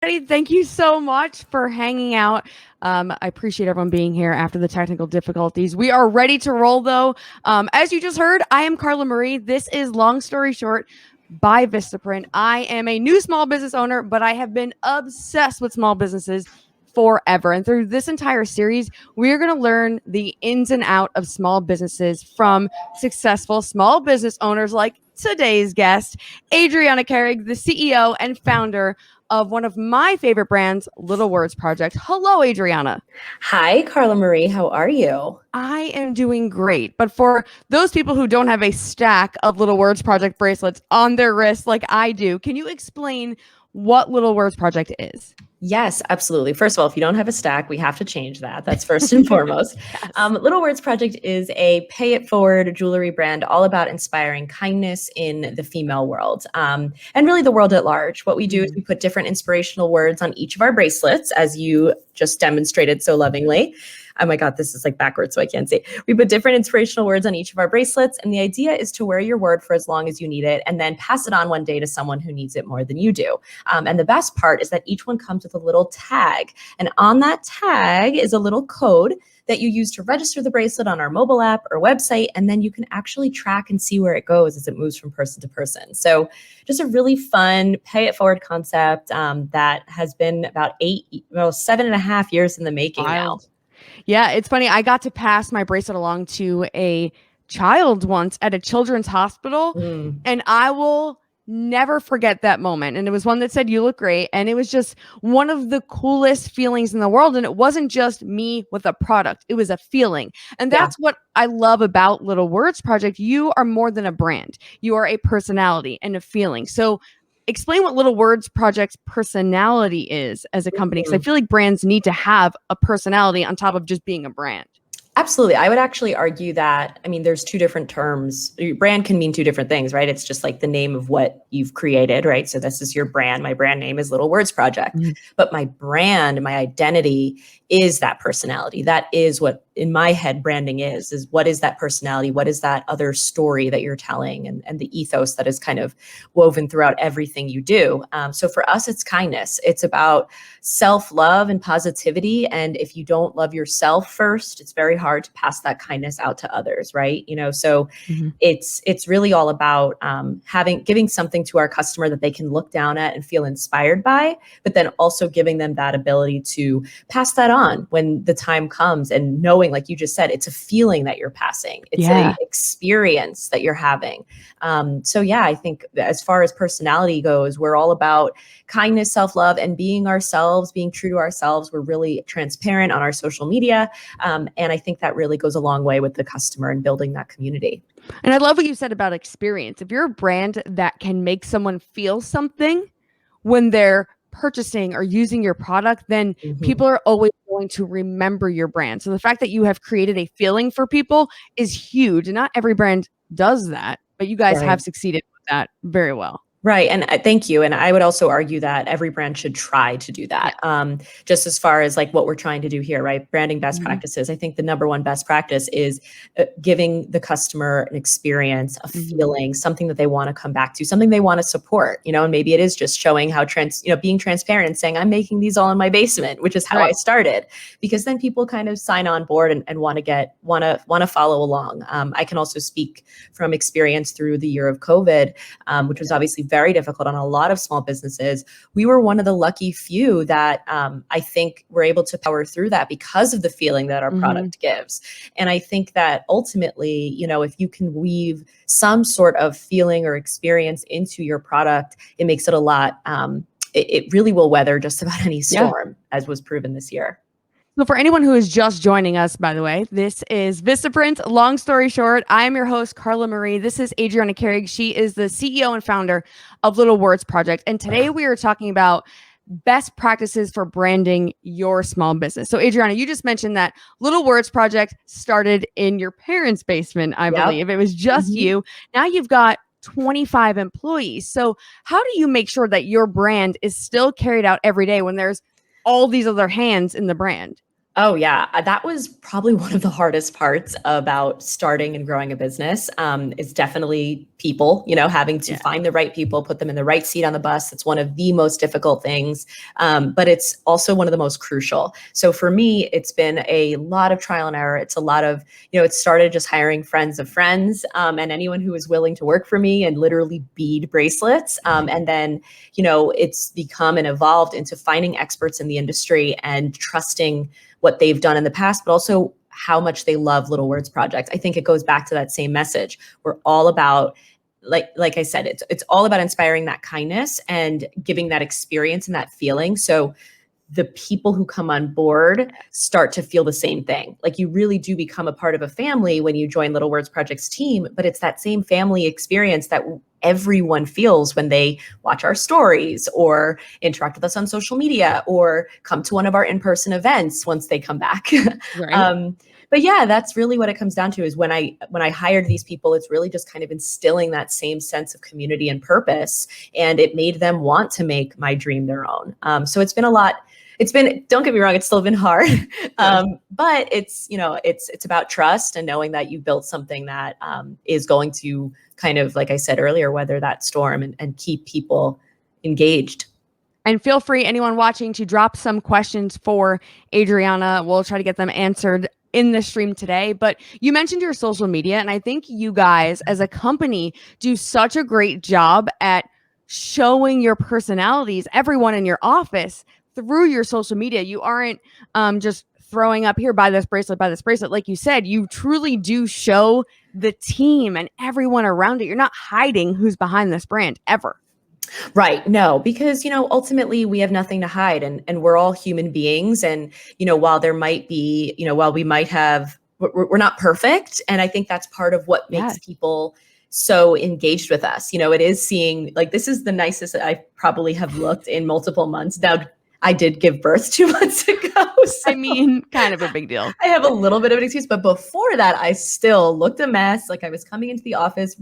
everybody. Thank you so much for hanging out. I appreciate everyone being here after the technical difficulties. We are ready to roll, though. As you just heard, I am Carla Marie. This is Long Story Short by Vistaprint. I am a new small business owner, but I have been obsessed with small businesses forever. And through this entire series, we're going to learn the ins and out of small businesses from successful small business owners like today's guest, Adriana Carrig, the CEO and founder of one of my favorite brands, Little Words Project. Hello, Adriana. Hi, Carla Marie. How are you? I am doing great. But for those people who don't have a stack of Little Words Project bracelets on their wrists like I do, can you explain what Little Words Project is? Yes, absolutely. First of all, if you don't have a stack, we have to change that. That's first and foremost. Yes. Little Words Project is a pay it forward jewelry brand all about inspiring kindness in the female world and really the world at large. What we do is we put different inspirational words on each of our bracelets, as you just demonstrated so lovingly. Oh my God, this is like backwards, so I can't see. We put different inspirational words on each of our bracelets. And the idea is to wear your word for as long as you need it and then pass it on one day to someone who needs it more than you do. And the best part is that each one comes with a little tag. And on that tag is a little code that you use to register the bracelet on our mobile app or website. And then you can actually track and see where it goes as it moves from person to person. So just a really fun pay it forward concept that has been about 7.5 years in the making now. Yeah, it's funny. I got to pass my bracelet along to a child once at a children's hospital, and I will never forget that moment. And it was one that said, "You look great." And it was just one of the coolest feelings in the world. And it wasn't just me with a product. It was a feeling. And that's what I love about Little Words Project. You are more than a brand. You are a personality and a feeling. So explain what Little Words Project's personality is as a company, because I feel like brands need to have a personality on top of just being a brand. Absolutely. I would actually argue that, I mean, there's two different terms. Your brand can mean two different things, right? It's just like the name of what you've created, right? So this is your brand. My brand name is Little Words Project. But my brand, my identity is that personality. That is what, in my head, branding is what is that personality? What is that other story that you're telling and the ethos that is kind of woven throughout everything you do? So for us, it's kindness. It's about self-love and positivity. And if you don't love yourself first, it's very hard to pass that kindness out to others, right? So it's really all about giving something to our customer that they can look down at and feel inspired by, but then also giving them that ability to pass that on when the time comes, and knowing, like you just said, it's a feeling that you're passing. It's an experience that you're having. So yeah, I think as far as personality goes, we're all about kindness, self-love, and being ourselves, being true to ourselves. We're really transparent on our social media. And I think that really goes a long way with the customer and building that community. And I love what you said about experience. If you're a brand that can make someone feel something when they're purchasing or using your product, then people are always going to remember your brand. So the fact that you have created a feeling for people is huge. And not every brand does that, but you guys have succeeded with that very well. Right. And thank you. And I would also argue that every brand should try to do that. Just as far as like what we're trying to do here, right? Branding best practices. I think the number one best practice is giving the customer an experience, a feeling, something that they want to come back to, something they want to support, and maybe it is just showing how being transparent and saying, I'm making these all in my basement, which is how I started, because then people kind of sign on board and want to follow along. I can also speak from experience through the year of COVID, which was obviously very difficult on a lot of small businesses. We were one of the lucky few that I think were able to power through that because of the feeling that our product gives. And I think that ultimately, if you can weave some sort of feeling or experience into your product, it makes it a lot, it really will weather just about any storm, as was proven this year. So for anyone who is just joining us, by the way, this is Vistaprint. Long story short, I am your host, Carla Marie. This is Adriana Carrig. She is the CEO and founder of Little Words Project. And today we are talking about best practices for branding your small business. So Adriana, you just mentioned that Little Words Project started in your parents' basement, I believe. It was just you. Now you've got 25 employees. So how do you make sure that your brand is still carried out every day when there's all these other hands in the brand? Oh yeah, that was probably one of the hardest parts about starting and growing a business. Is definitely people, having to find the right people, put them in the right seat on the bus. It's one of the most difficult things, but it's also one of the most crucial. So for me, it's been a lot of trial and error. It's a lot of, it started just hiring friends of friends, and anyone who was willing to work for me and literally bead bracelets. And then, it's become and evolved into finding experts in the industry and trusting what they've done in the past, but also how much they love Little Words Project. I think it goes back to that same message. We're all about, like I said, it's all about inspiring that kindness and giving that experience and that feeling. So the people who come on board start to feel the same thing. Like you really do become a part of a family when you join Little Words Project's team, but it's that same family experience that everyone feels when they watch our stories or interact with us on social media or come to one of our in-person events once they come back. Right. But yeah, that's really what it comes down to is when I hired these people, it's really just kind of instilling that same sense of community and purpose. And it made them want to make my dream their own. So it's been a lot. Don't get me wrong, it's still been hard. But it's about trust and knowing that you built something that is going to kind of, like I said earlier, weather that storm and keep people engaged. And feel free, anyone watching, to drop some questions for Adriana. We'll try to get them answered in the stream today. But you mentioned your social media, and I think you guys as a company do such a great job at showing your personalities, everyone in your office, through your social media. You aren't just throwing up here, buy this bracelet, buy this bracelet. Like you said, you truly do show the team and everyone around it. You're not hiding who's behind this brand ever. Right. No, because, ultimately we have nothing to hide and we're all human beings. And, while there might be, while we might have, we're not perfect. And I think that's part of what makes people so engaged with us. It is seeing, like, this is the nicest that I probably have looked in multiple months. Now, I did give birth 2 months ago. So I mean, kind of a big deal. I have a little bit of an excuse, but before that, I still looked a mess. Like I was coming into the office,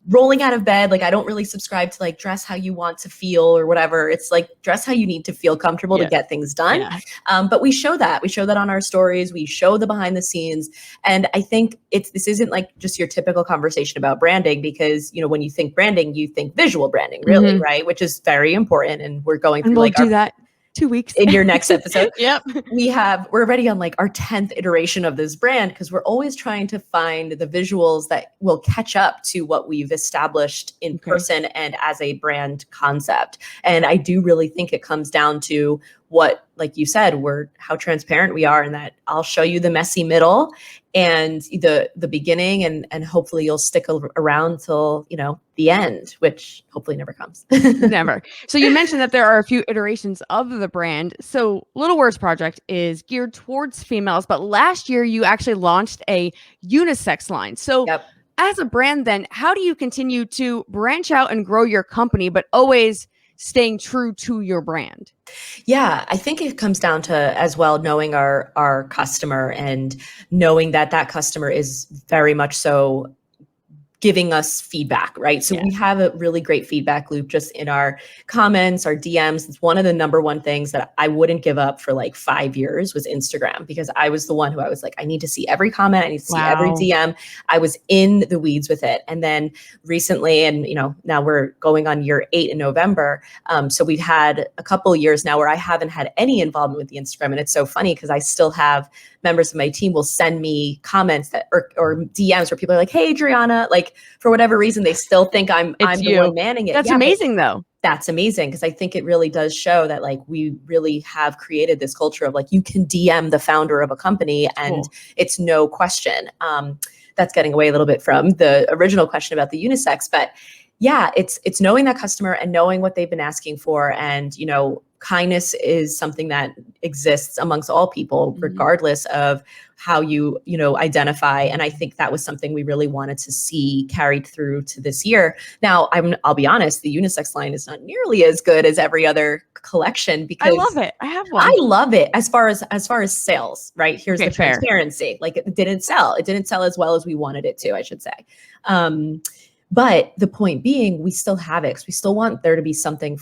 rolling out of bed. Like I don't really subscribe to like dress how you want to feel or whatever. It's like dress how you need to feel comfortable to get things done. But we show that on our stories. We show the behind the scenes. And I think this isn't like just your typical conversation about branding because, when you think branding, you think visual branding really, right? Which is very important. And we're going through we'll do that 2 weeks in your next episode. Yep. We're already on like our 10th iteration of this brand because we're always trying to find the visuals that will catch up to what we've established in person and as a brand concept. And I do really think it comes down to what, like you said, how transparent we are in that I'll show you the messy middle and the beginning and hopefully you'll stick around till, the end, which hopefully never comes. Never. So you mentioned that there are a few iterations of the brand. So Little Words Project is geared towards females, but last year you actually launched a unisex line. So as a brand then, how do you continue to branch out and grow your company, but always staying true to your brand? Yeah, I think it comes down to as well knowing our customer and knowing that customer is very much so giving us feedback, right? So we have a really great feedback loop just in our comments, our DMs. It's one of the number one things that I wouldn't give up for like 5 years was Instagram because I was the one who I was like, I need to see every comment. I need to see every DM. I was in the weeds with it. And then recently, and now we're going on year 8 in November. So we've had a couple of years now where I haven't had any involvement with the Instagram. And it's so funny because I still have members of my team will send me comments that or DMs where people are like, hey, Adriana, like for whatever reason, they still think I'm the one manning it. That's amazing though. That's amazing because I think it really does show that like we really have created this culture of like you can DM the founder of a company and it's no question. That's getting away a little bit from the original question about the unisex, but yeah, it's knowing that customer and knowing what they've been asking for. And, kindness is something that exists amongst all people, regardless of how you identify. And I think that was something we really wanted to see carried through to this year. Now, I'll be honest, the unisex line is not nearly as good as every other collection because I love it. I have one. I love it as far as sales, right? Here's the transparency. Like it didn't sell. It didn't sell as well as we wanted it to, I should say. But the point being, we still have it because we still want there to be something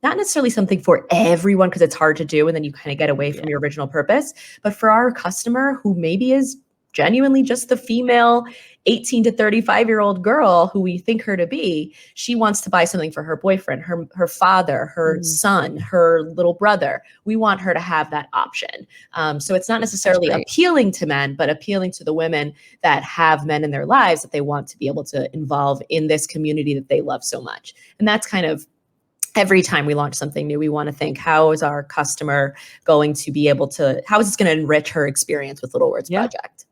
not necessarily something for everyone because it's hard to do and then you kind of get away from your original purpose, but for our customer who maybe is genuinely just the female 18 to 35-year-old girl who we think her to be, she wants to buy something for her boyfriend, her father, her son, her little brother. We want her to have that option. So it's not necessarily appealing to men, but appealing to the women that have men in their lives that they want to be able to involve in this community that they love so much. And that's kind of every time we launch something new, we want to think, how is our customer going to be able to, how is this going to enrich her experience with Little Words Project?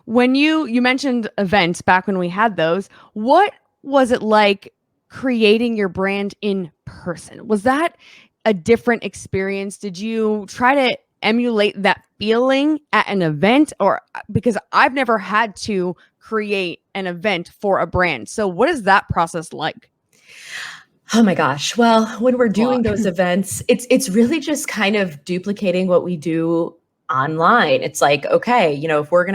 When you mentioned events back when we had those, what was it like creating your brand in person? Was that a different experience? Did you try to emulate that feeling at an event? Or because I've never had to create an event for a brand. So what is that process like? Oh my gosh. Well, when we're doing those events, it's really just kind of duplicating what we do online. It's like, okay, you know, if we're going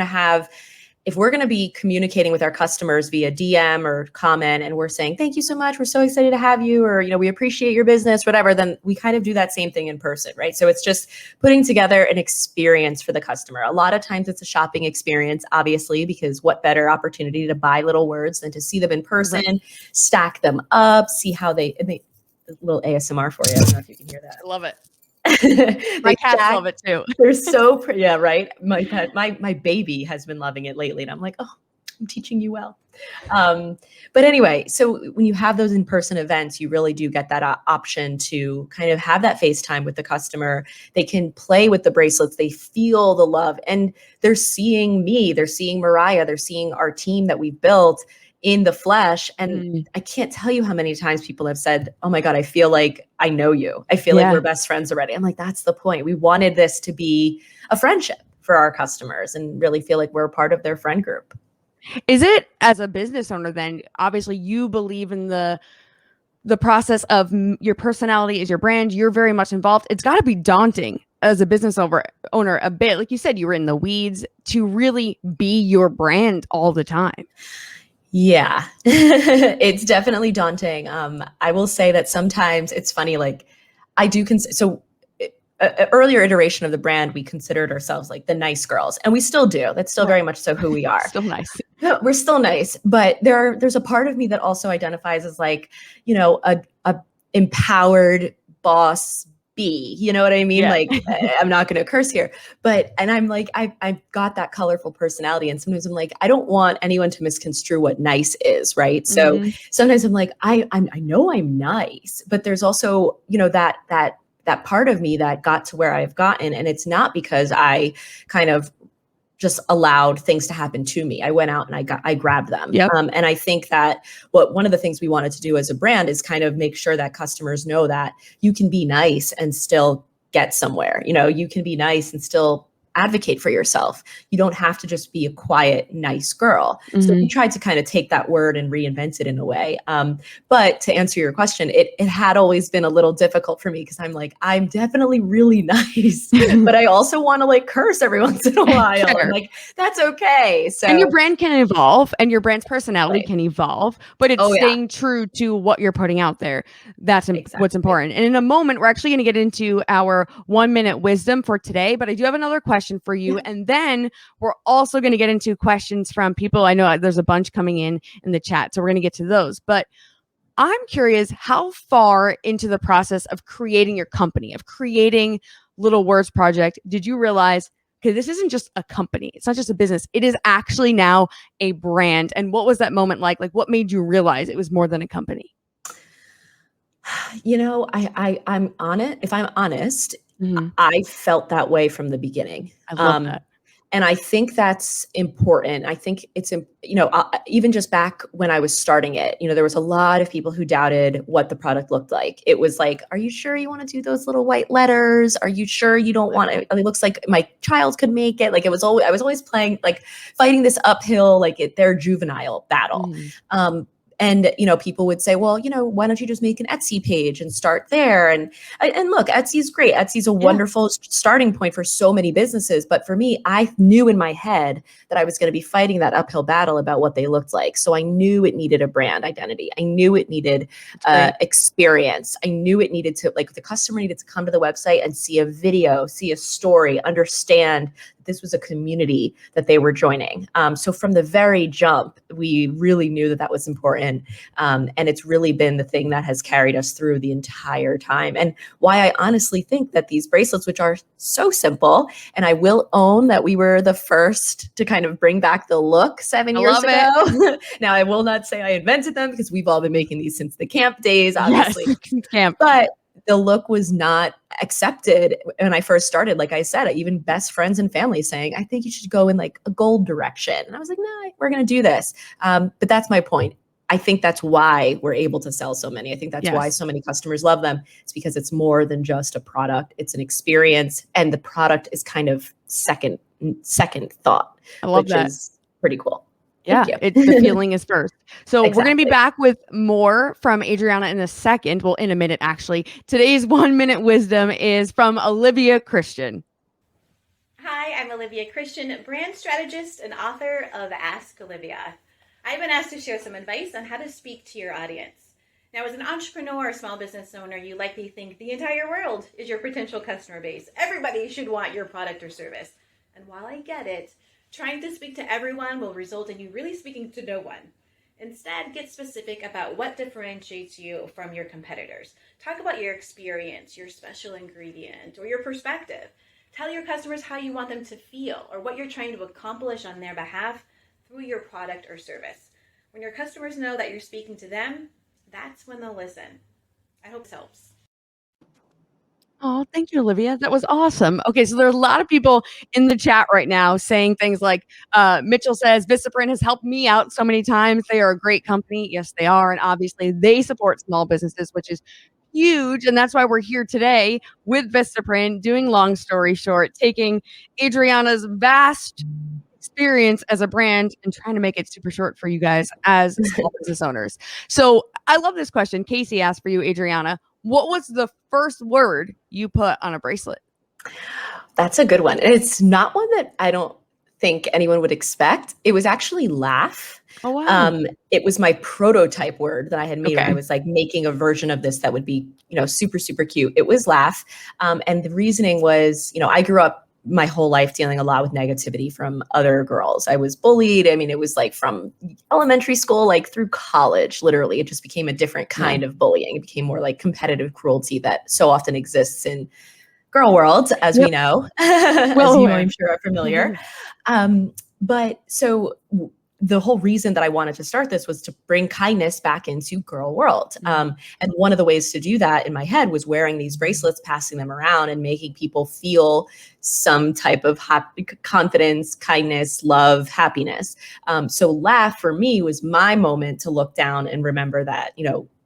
to be communicating with our customers via DM or comment and we're saying, thank you so much, we're so excited to have you, or, you know, we appreciate your business, whatever, then we kind of do that same thing in person, right? So it's just putting together an experience for the customer. A lot of times it's a shopping experience, obviously, because what better opportunity to buy Little Words than to see them in person, stack them up, see how they a little ASMR for you. I don't know if you can hear that. I love it. My cats love it too. They're so pretty. Yeah, right. My pet, my baby has been loving it lately, and I'm like, oh, I'm teaching you well. But anyway, so when you have those in-person events, you really do get that option to kind of have that FaceTime with the customer. They can play with the bracelets. They feel the love, and they're seeing me. They're seeing Mariah. They're seeing our team that we've built in the flesh. And I can't tell you how many times people have said, oh my God, I feel like I know you. I feel like we're best friends already. I'm like, that's the point. We wanted this to be a friendship for our customers and really feel like we're a part of their friend group. Is it, as a business owner, then obviously you believe in the process of your personality is your brand. You're very much involved. It's got to be daunting as a business owner a bit. Like you said, you were in the weeds to really be your brand all the time. Yeah, it's definitely daunting. I will say that sometimes it's funny, like I do so an earlier iteration of the brand, we considered ourselves like the nice girls, and we still do. That's still very much so who we are. Still nice. We're still nice, but there's a part of me that also identifies as like, you know, a empowered boss bee. You know what I mean? Like I'm not going to curse here, and I'm like, I've got that colorful personality, and sometimes I'm like, I don't want anyone to misconstrue what nice is, right? So sometimes I'm like, I know I'm nice, but there's also, you know, that part of me that got to where I've gotten, and it's not because I kind of just allowed things to happen to me. I went out and I grabbed them. And I think that one of the things we wanted to do as a brand is kind of make sure that customers know that you can be nice and still get somewhere. You know, you can be nice and still advocate for yourself. You don't have to just be a quiet, nice girl. So we tried to kind of take that word and reinvent it in a way. But to answer your question, it had always been a little difficult for me because I'm like, I'm definitely really nice, but I also want to like curse every once in a while. I'm like, that's okay. So, and your brand can evolve and your brand's personality can evolve, but it's staying true to what you're putting out there. That's what's important. And in a moment, we're actually going to get into our 1-minute wisdom for today, but I do have another question for you. And then we're also going to get into questions from people. I know there's a bunch coming in the chat, so we're going to get to those. But I'm curious, how far into the process of creating your company, of creating Little Words Project, did you realize, okay, this isn't just a company. It's not just a business. It is actually now a brand. And what was that moment like? Like, what made you realize it was more than a company? You know, I'm on it. If I'm honest, I felt that way from the beginning. I love that. And I think that's important. I think it's, you know, even just back when I was starting it, you know, there was a lot of people who doubted what the product looked like. It was like, are you sure you want to do those little white letters? Are you sure you don't want it? It looks like my child could make it. Like I was always playing, like fighting this uphill, like their juvenile battle. And, people would say, well, why don't you just make an Etsy page and start there? And look, Etsy is great. Etsy is a wonderful starting point for so many businesses. But for me, I knew in my head that I was going to be fighting that uphill battle about what they looked like. So I knew it needed a brand identity. I knew it needed experience. I knew it needed to, like, the customer needed to come to the website and see a video, see a story, understand this was a community that they were joining. So from the very jump, we really knew that was important. And it's really been the thing that has carried us through the entire time. And why I honestly think that these bracelets, which are so simple, and I will own that we were the first to kind of bring back the look 7 years ago. Now, I will not say I invented them, because we've all been making these since the camp days, obviously. Yes, camp. But the look was not accepted when I first started. Like I said, even best friends and family saying, I think you should go in like a gold direction. And I was like, no, we're going to do this. But that's my point. I think that's why we're able to sell so many. I think that's why so many customers love them. It's because it's more than just a product. It's an experience. And the product is kind of second thought, which is pretty cool. Yeah, the feeling is first. So we're going to be back with more from Adriana in a second. Well, in a minute, actually. Today's 1 minute wisdom is from Olivia Christian. Hi, I'm Olivia Christian, brand strategist and author of Ask Olivia. I've been asked to share some advice on how to speak to your audience. Now, as an entrepreneur or small business owner, you likely think the entire world is your potential customer base. Everybody should want your product or service. And while I get it, trying to speak to everyone will result in you really speaking to no one. Instead, get specific about what differentiates you from your competitors. Talk about your experience, your special ingredient, or your perspective. Tell your customers how you want them to feel or what you're trying to accomplish on their behalf through your product or service. When your customers know that you're speaking to them, that's when they'll listen. I hope this helps. Oh, thank you, Olivia. That was awesome. Okay, so there are a lot of people in the chat right now saying things like, Mitchell says, Vistaprint has helped me out so many times. They are a great company. Yes, they are. And obviously they support small businesses, which is huge. And that's why we're here today with Vistaprint, doing Long Story Short, taking Adriana's vast experience as a brand and trying to make it super short for you guys as small business owners. So I love this question. Casey asked for you, Adriana. What was the first word you put on a bracelet? That's a good one. And it's not one that I don't think anyone would expect. It was actually laugh. Oh, wow. It was my prototype word that I had made when I was like making a version of this that would be, super, super cute. It was laugh. And the reasoning was, I grew up my whole life dealing a lot with negativity from other girls. I was bullied. I mean, it was like from elementary school, like through college, literally, it just became a different kind of bullying. It became more like competitive cruelty that so often exists in girl world, as we know, as you, I'm sure, are familiar. But so the whole reason that I wanted to start this was to bring kindness back into girl world. And one of the ways to do that in my head was wearing these bracelets, passing them around and making people feel some type of confidence, kindness, love, happiness. So laugh for me was my moment to look down and remember that,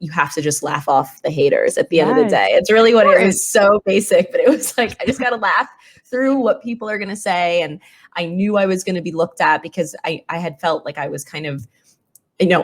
you have to just laugh off the haters at the end of the day. It's really what it was. So basic, but it was like, I just got to laugh through what people are going to say. And I knew I was going to be looked at because I had felt like I was kind of,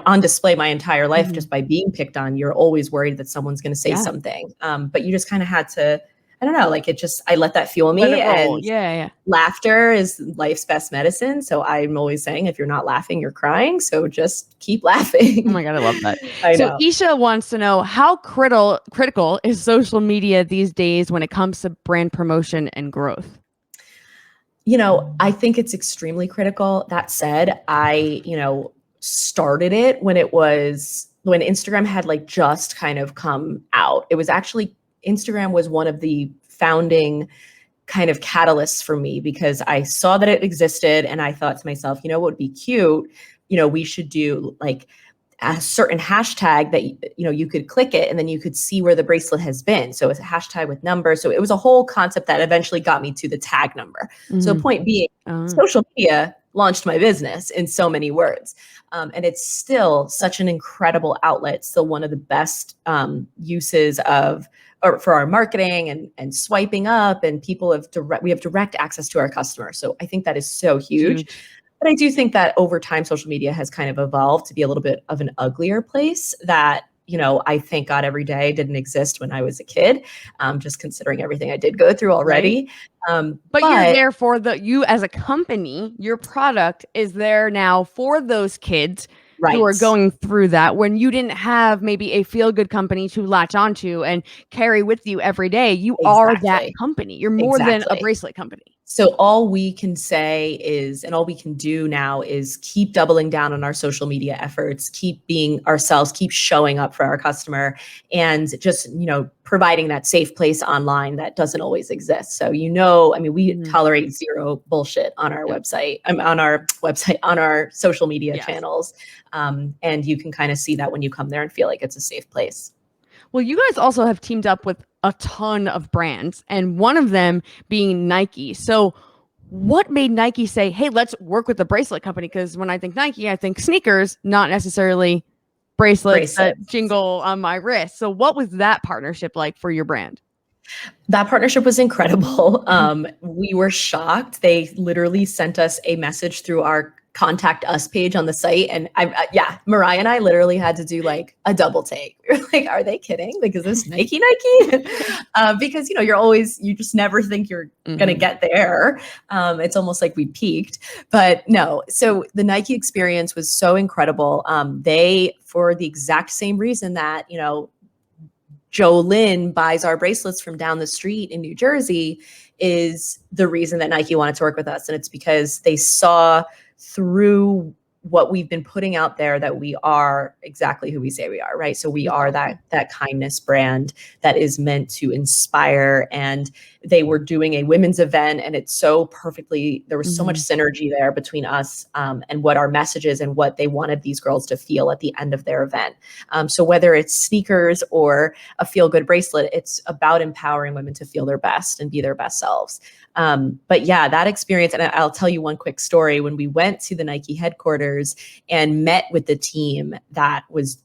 on display my entire life just by being picked on. You're always worried that someone's going to say something. But you just kind of had to, I don't know, like I let that fuel me. And laughter is life's best medicine. So I'm always saying, if you're not laughing, you're crying. So just keep laughing. Oh my God, I love that. I know. So Isha wants to know, how critical is social media these days when it comes to brand promotion and growth? I think it's extremely critical. That said, I, started it when Instagram had like just kind of come out. It was actually, Instagram was one of the founding kind of catalysts for me because I saw that it existed and I thought to myself, what would be cute? We should do like a certain hashtag that, you could click it and then you could see where the bracelet has been. So it's a hashtag with numbers. So it was a whole concept that eventually got me to the tag number. So point being, social media launched my business in so many words. And it's still such an incredible outlet. Still one of the best uses for our marketing and swiping up, and we have direct access to our customers. So I think that is so huge. But I do think that over time, social media has kind of evolved to be a little bit of an uglier place that, I thank God every day didn't exist when I was a kid, just considering everything I did go through already. Right. But you're there for you as a company, your product is there now for those kids who are going through that when you didn't have maybe a feel-good company to latch onto and carry with you every day. You are that company. You're more than a bracelet company. So all we can say is, and all we can do now is keep doubling down on our social media efforts, keep being ourselves, keep showing up for our customer, and just, providing that safe place online that doesn't always exist. So, we tolerate zero bullshit on our website, on our social media channels. And you can kind of see that when you come there and feel like it's a safe place. Well, you guys also have teamed up with a ton of brands, and one of them being Nike. So what made Nike say, hey, let's work with the bracelet company? Because when I think Nike, I think sneakers, not necessarily bracelets that jingle on my wrist. So what was that partnership like for your brand? That partnership was incredible. We were shocked. They literally sent us a message through our contact us page on the site. And Mariah and I literally had to do like a double take. We were like, are they kidding? Like, is this Nike? Because, you just never think you're going to get there. It's almost like we peaked, but no. So the Nike experience was so incredible. They, for the exact same reason that, Joe Lynn buys our bracelets from down the street in New Jersey, is the reason that Nike wanted to work with us. And it's because they saw through what we've been putting out there that we are exactly who we say we are, right? So we are that kindness brand that is meant to inspire. And they were doing a women's event, and it's so perfectly, there was so much synergy there between us and what our message is and what they wanted these girls to feel at the end of their event. So whether it's sneakers or a feel-good bracelet, it's about empowering women to feel their best and be their best selves. But yeah, that experience, and I'll tell you one quick story. When we went to the Nike headquarters and met with the team that was,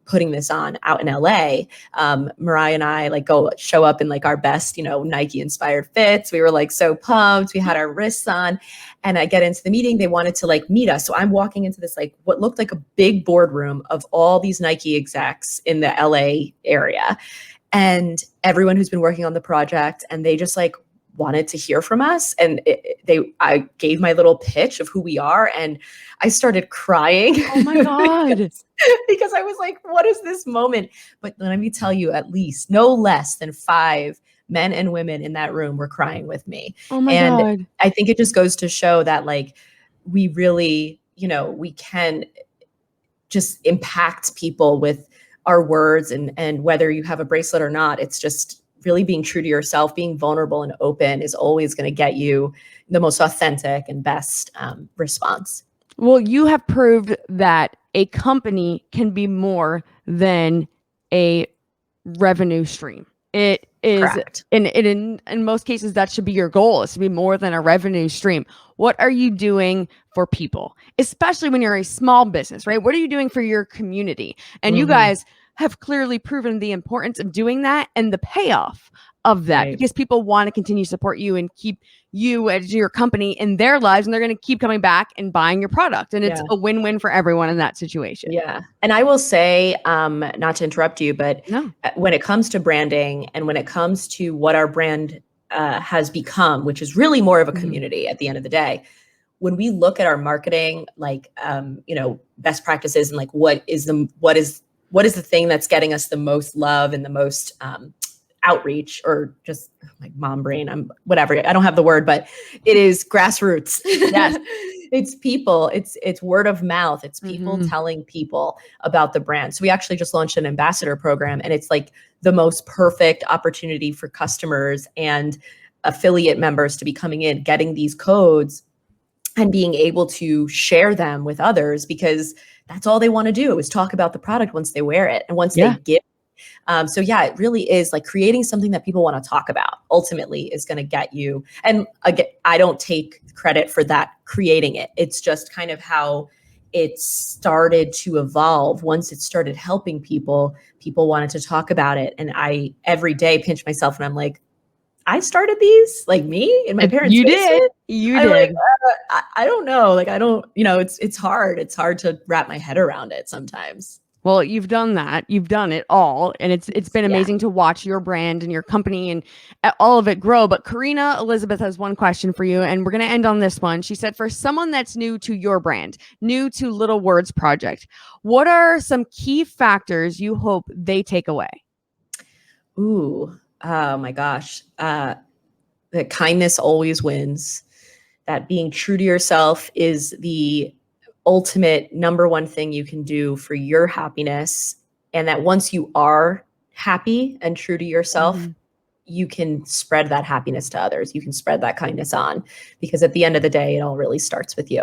putting this on out in LA, Mariah and I show up in like our best, Nike inspired fits. We were like so pumped. We had our wrists on, and I get into the meeting. They wanted to like meet us. So I'm walking into this, like what looked like a big boardroom of all these Nike execs in the LA area, and everyone who's been working on the project, and they just like wanted to hear from us. And I gave my little pitch of who we are, and I started crying. Oh my God. because I was like, what is this moment? But let me tell you, at least no less than 5 men and women in that room were crying with me. Oh my God. I think it just goes to show that like, we really, we can just impact people with our words, and whether you have a bracelet or not, it's just really being true to yourself, being vulnerable and open is always going to get you the most authentic and best response. Well, you have proved that a company can be more than a revenue stream. It is, correct. In most cases, that should be your goal, is to be more than a revenue stream. What are you doing for people, especially when you're a small business, right? What are you doing for your community? And you guys have clearly proven the importance of doing that and the payoff of that, because people want to continue to support you and keep you as your company in their lives, and they're going to keep coming back and buying your product. And it's a win-win for everyone in that situation. Yeah. And I will say, not to interrupt you, but when it comes to branding and when it comes to what our brand has become, which is really more of a community at the end of the day, when we look at our marketing, like, best practices and like, what is the thing that's getting us the most love and the most outreach, or just like mom brain, whatever, I don't have the word, but it is grassroots. Yes. It's people, it's word of mouth. It's people telling people about the brand. So we actually just launched an ambassador program, and it's like the most perfect opportunity for customers and affiliate members to be coming in, getting these codes and being able to share them with others, because that's all they want to do is talk about the product once they wear it and once they get so yeah, it really is like creating something that people want to talk about ultimately is going to get you. And again, I don't take credit for that, creating it. It's just kind of how it started to evolve. Once it started helping people, people wanted to talk about it. And I every day pinch myself and I'm like, I started these, like me in my parents' You basement. did. You I'm did. like, I don't know. Like, I don't, it's hard. It's hard to wrap my head around it sometimes. Well, you've done that. You've done it all. And it's been Yeah. amazing to watch your brand and your company and all of it grow. But Karina Elizabeth has one question for you, and we're going to end on this one. She said, for someone that's new to your brand, new to Little Words Project, what are some key factors you hope they take away? Ooh, oh my gosh. That kindness always wins. That being true to yourself is the ultimate number one thing you can do for your happiness. And that once you are happy and true to yourself, you can spread that happiness to others. You can spread that kindness on, because at the end of the day, it all really starts with you.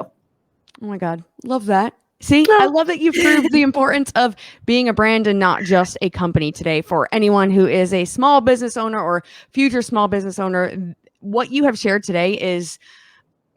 Oh my God. Love that. See, I love that you've proved the importance of being a brand and not just a company today. For anyone who is a small business owner or future small business owner, what you have shared today is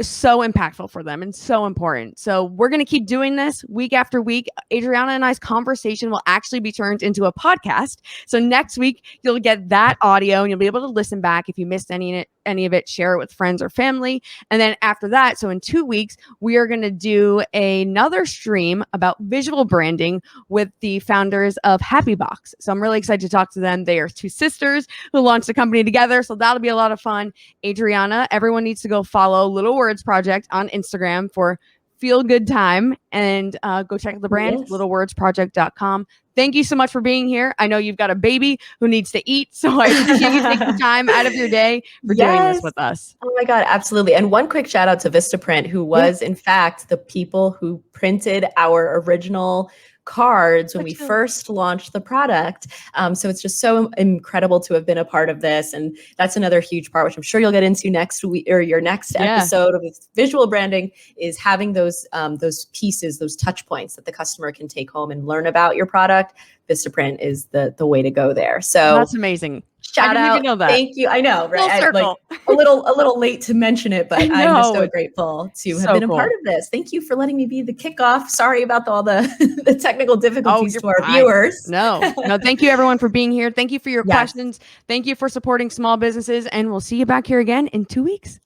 so impactful for them and so important. So we're going to keep doing this week after week. Adriana and I's conversation will actually be turned into a podcast. So next week you'll get that audio and you'll be able to listen back. If you missed any of it, share it with friends or family. And then after that, so in 2 weeks, we are going to do another stream about visual branding with the founders of Happy Box. So I'm really excited to talk to them. They are two sisters who launched the company together. So that'll be a lot of fun. Adriana, everyone needs to go follow Little Words Project on Instagram for feel good time, and go check out the brand, littlewordsproject.com. Thank you so much for being here. I know you've got a baby who needs to eat, so I appreciate you taking time out of your day for doing this with us. Oh my God, absolutely. And one quick shout out to Vistaprint, who was in fact the people who printed our original cards when we first launched the product. So it's just so incredible to have been a part of this. And that's another huge part, which I'm sure you'll get into next week or your next episode of visual branding, is having those pieces, those touch points that the customer can take home and learn about your product. Vistaprint is the way to go there. So that's amazing. Shout out. Even know that. Thank you. I know, right? Full circle. A little late to mention it, but I'm just so grateful to have been a part of this. Thank you for letting me be the kickoff. Sorry about all the technical difficulties to our viewers. No, thank you everyone for being here. Thank you for your questions. Thank you for supporting small businesses, and we'll see you back here again in 2 weeks.